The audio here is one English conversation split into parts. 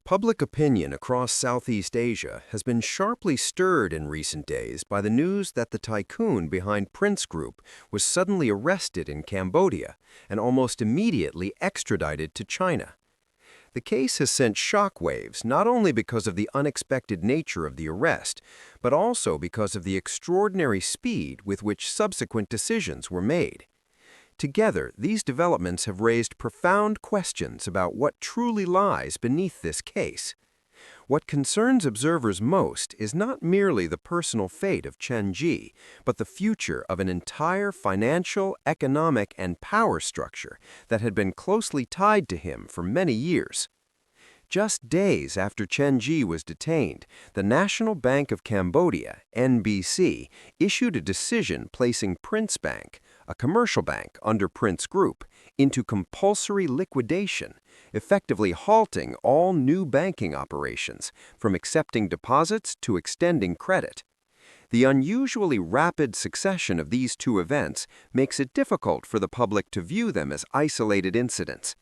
Public opinion across Southeast Asia has been sharply stirred in recent days by the news that the tycoon behind Prince Group was suddenly arrested in Cambodia and almost immediately extradited to China. The case has sent shockwaves not only because of the unexpected nature of the arrest, but also because of the extraordinary speed with which subsequent decisions were made. Together, these developments have raised profound questions about what truly lies beneath this case. What concerns observers most is not merely the personal fate of Chenzhi, but the future of an entire financial, economic, and power structure that had been closely tied to him for many years. Just days after Chenzhi was detained, the National Bank of Cambodia, NBC, issued a decision placing Prince Bank, a commercial bank under Prince Group, into compulsory liquidation, effectively halting all new banking operations, from accepting deposits to extending credit. The unusually rapid succession of these two events makes it difficult for the public to view them as isolated incidents.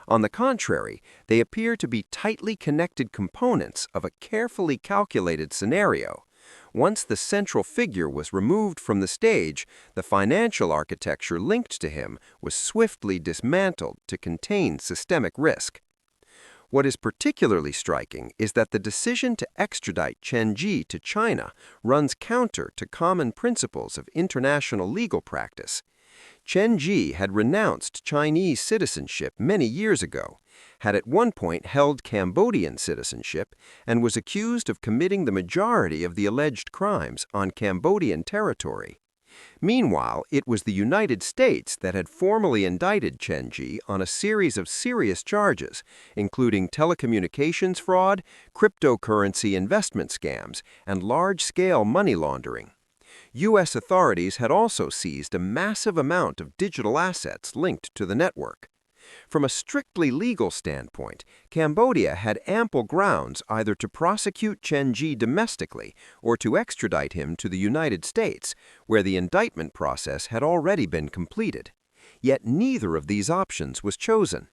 On the contrary, they appear to be tightly connected components of a carefully calculated scenario. Once the central figure was removed from the stage, the financial architecture linked to him was swiftly dismantled to contain systemic risk. What is particularly striking is that the decision to extradite Chenzhi to China runs counter to common principles of international legal practice. Chenzhi had renounced Chinese citizenship many years ago, had at one point held Cambodian citizenship, and was accused of committing the majority of the alleged crimes on Cambodian territory. Meanwhile, it was the United States that had formally indicted Chenzhi on a series of serious charges, including telecommunications fraud, cryptocurrency investment scams, and large-scale money laundering. U.S. authorities had also seized a massive amount of digital assets linked to the network. From a strictly legal standpoint, Cambodia had ample grounds either to prosecute Chenzhi domestically or to extradite him to the United States, where the indictment process had already been completed. Yet neither of these options was chosen.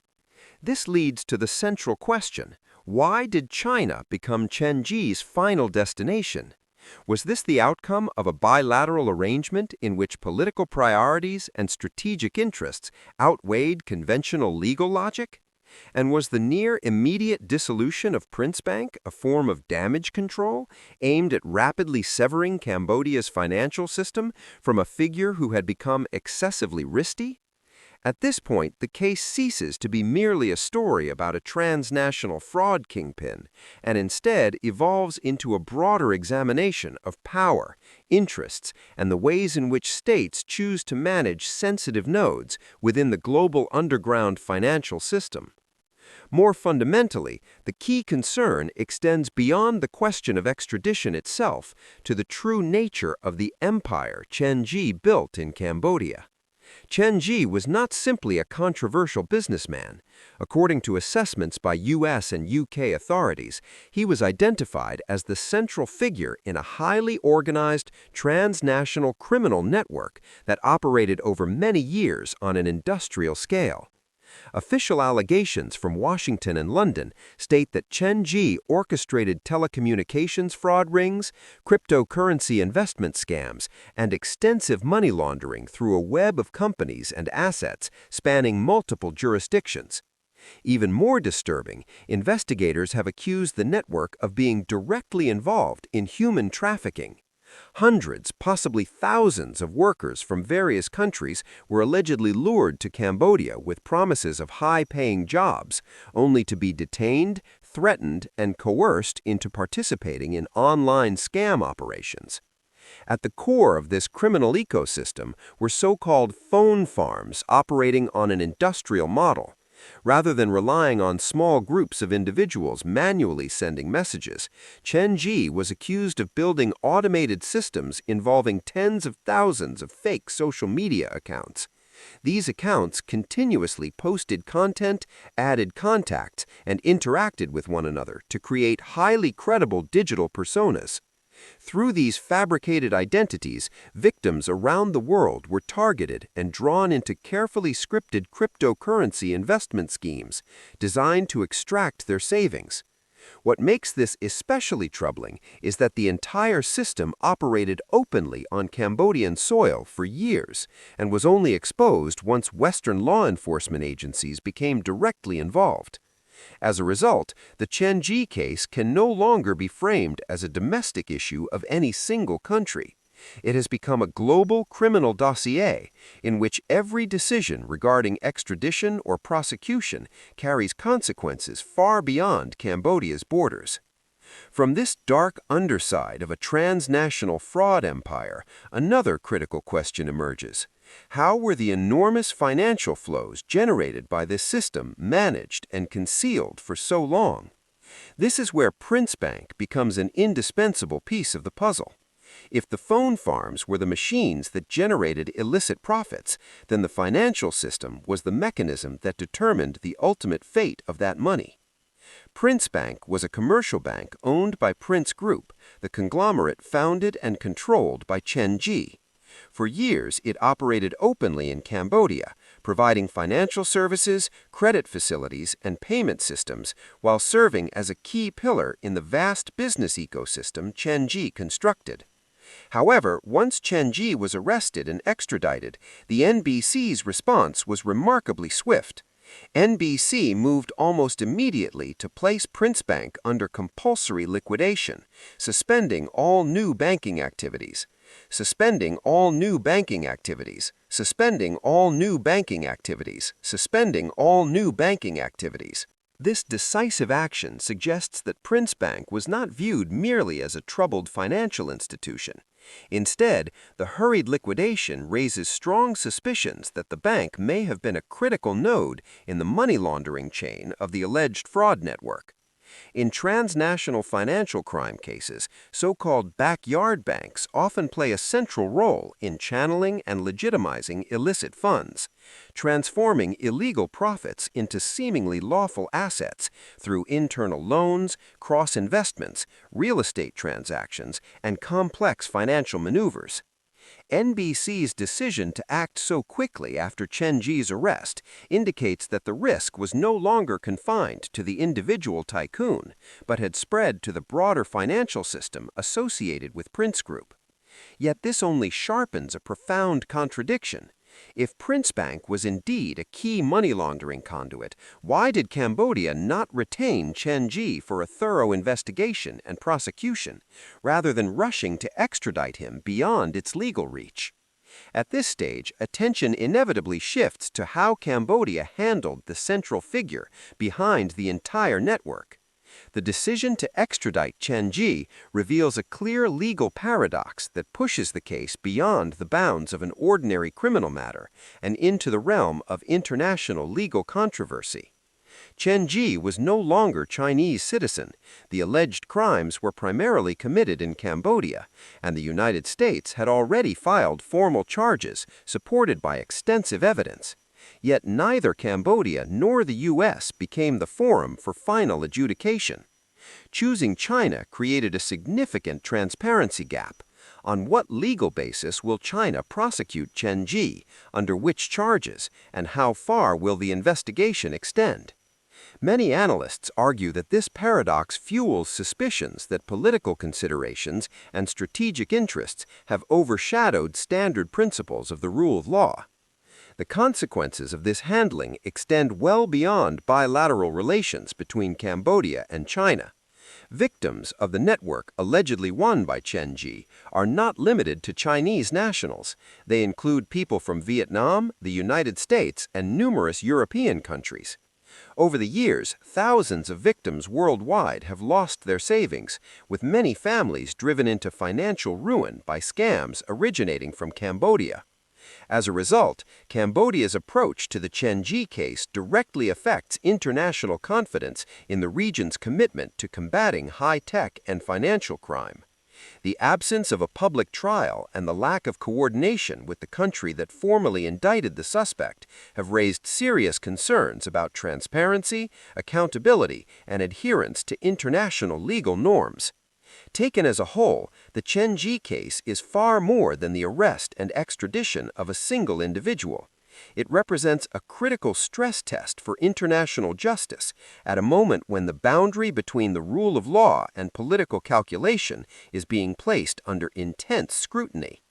This leads to the central question: why did China become Chenzhi's final destination? Was this the outcome of a bilateral arrangement in which political priorities and strategic interests outweighed conventional legal logic? And was the near immediate dissolution of Prince Bank a form of damage control aimed at rapidly severing Cambodia's financial system from a figure who had become excessively risky? At this point, the case ceases to be merely a story about a transnational fraud kingpin and instead evolves into a broader examination of power, interests, and the ways in which states choose to manage sensitive nodes within the global underground financial system. More fundamentally, the key concern extends beyond the question of extradition itself to the true nature of the empire Chenzhi built in Cambodia. Chenzhi was not simply a controversial businessman. According to assessments by U.S. and U.K. authorities, he was identified as the central figure in a highly organized, transnational criminal network that operated over many years on an industrial scale. Official allegations from Washington and London state that Chenzhi orchestrated telecommunications fraud rings, cryptocurrency investment scams, and extensive money laundering through a web of companies and assets spanning multiple jurisdictions. Even more disturbing, investigators have accused the network of being directly involved in human trafficking. Hundreds, possibly thousands of workers from various countries were allegedly lured to Cambodia with promises of high-paying jobs, only to be detained, threatened, and coerced into participating in online scam operations. At the core of this criminal ecosystem were so-called phone farms operating on an industrial model. Rather than relying on small groups of individuals manually sending messages, Chenzhi was accused of building automated systems involving tens of thousands of fake social media accounts. These accounts continuously posted content, added contacts, and interacted with one another to create highly credible digital personas. Through these fabricated identities, victims around the world were targeted and drawn into carefully scripted cryptocurrency investment schemes designed to extract their savings. What makes this especially troubling is that the entire system operated openly on Cambodian soil for years and was only exposed once Western law enforcement agencies became directly involved. As a result, the Chenzhi case can no longer be framed as a domestic issue of any single country. It has become a global criminal dossier in which every decision regarding extradition or prosecution carries consequences far beyond Cambodia's borders. From this dark underside of a transnational fraud empire, another critical question emerges. How were the enormous financial flows generated by this system managed and concealed for so long? This is where Prince Bank becomes an indispensable piece of the puzzle. If the phone farms were the machines that generated illicit profits, then the financial system was the mechanism that determined the ultimate fate of that money. Prince Bank was a commercial bank owned by Prince Group, the conglomerate founded and controlled by Chenzhi. For years, it operated openly in Cambodia, providing financial services, credit facilities, and payment systems while serving as a key pillar in the vast business ecosystem Chenzhi constructed. However, once Chenzhi was arrested and extradited, the NBC's response was remarkably swift. NBC moved almost immediately to place Prince Bank under compulsory liquidation, suspending all new banking activities. Suspending all new banking activities. Suspending all new banking activities. Suspending all new banking activities. This decisive action suggests that Prince Bank was not viewed merely as a troubled financial institution. Instead, the hurried liquidation raises strong suspicions that the bank may have been a critical node in the money laundering chain of the alleged fraud network. In transnational financial crime cases, so-called backyard banks often play a central role in channeling and legitimizing illicit funds, transforming illegal profits into seemingly lawful assets through internal loans, cross-investments, real estate transactions, and complex financial maneuvers. NBC's decision to act so quickly after Chenzhi's arrest indicates that the risk was no longer confined to the individual tycoon, but had spread to the broader financial system associated with Prince Group. Yet this only sharpens a profound contradiction. If Prince Bank was indeed a key money laundering conduit, why did Cambodia not retain Chenzhi for a thorough investigation and prosecution, rather than rushing to extradite him beyond its legal reach? At this stage, attention inevitably shifts to how Cambodia handled the central figure behind the entire network. The decision to extradite Chenzhi reveals a clear legal paradox that pushes the case beyond the bounds of an ordinary criminal matter and into the realm of international legal controversy. Chenzhi was no longer Chinese citizen. The alleged crimes were primarily committed in Cambodia, and the United States had already filed formal charges supported by extensive evidence. Yet neither Cambodia nor the U.S. became the forum for final adjudication. Choosing China created a significant transparency gap. On what legal basis will China prosecute Chenzhi, under which charges, and how far will the investigation extend? Many analysts argue that this paradox fuels suspicions that political considerations and strategic interests have overshadowed standard principles of the rule of law. The consequences of this handling extend well beyond bilateral relations between Cambodia and China. Victims of the network allegedly won by Chenzhi are not limited to Chinese nationals. They include people from Vietnam, the United States, and numerous European countries. Over the years, thousands of victims worldwide have lost their savings, with many families driven into financial ruin by scams originating from Cambodia. As a result, Cambodia's approach to the Chenzhi case directly affects international confidence in the region's commitment to combating high-tech and financial crime. The absence of a public trial and the lack of coordination with the country that formally indicted the suspect have raised serious concerns about transparency, accountability, and adherence to international legal norms. Taken as a whole, the Chenzhi case is far more than the arrest and extradition of a single individual. It represents a critical stress test for international justice at a moment when the boundary between the rule of law and political calculation is being placed under intense scrutiny.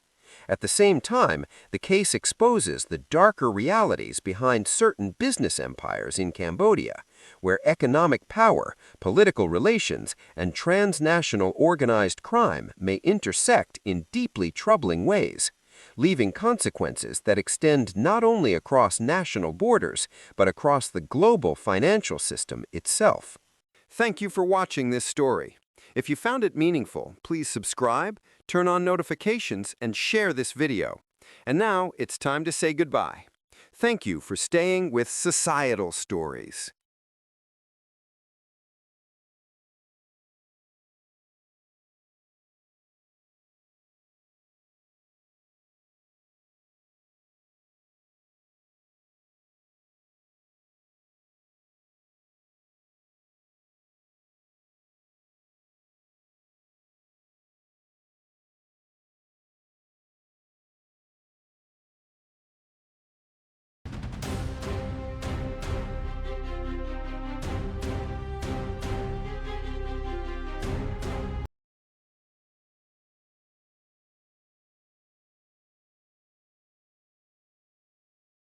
At the same time, the case exposes the darker realities behind certain business empires in Cambodia, where economic power, political relations, and transnational organized crime may intersect in deeply troubling ways, leaving consequences that extend not only across national borders, but across the global financial system itself. Thank you for watching this story. If you found it meaningful, please subscribe, turn on notifications, and share this video. And now it's time to say goodbye. Thank you for staying with Societal Stories.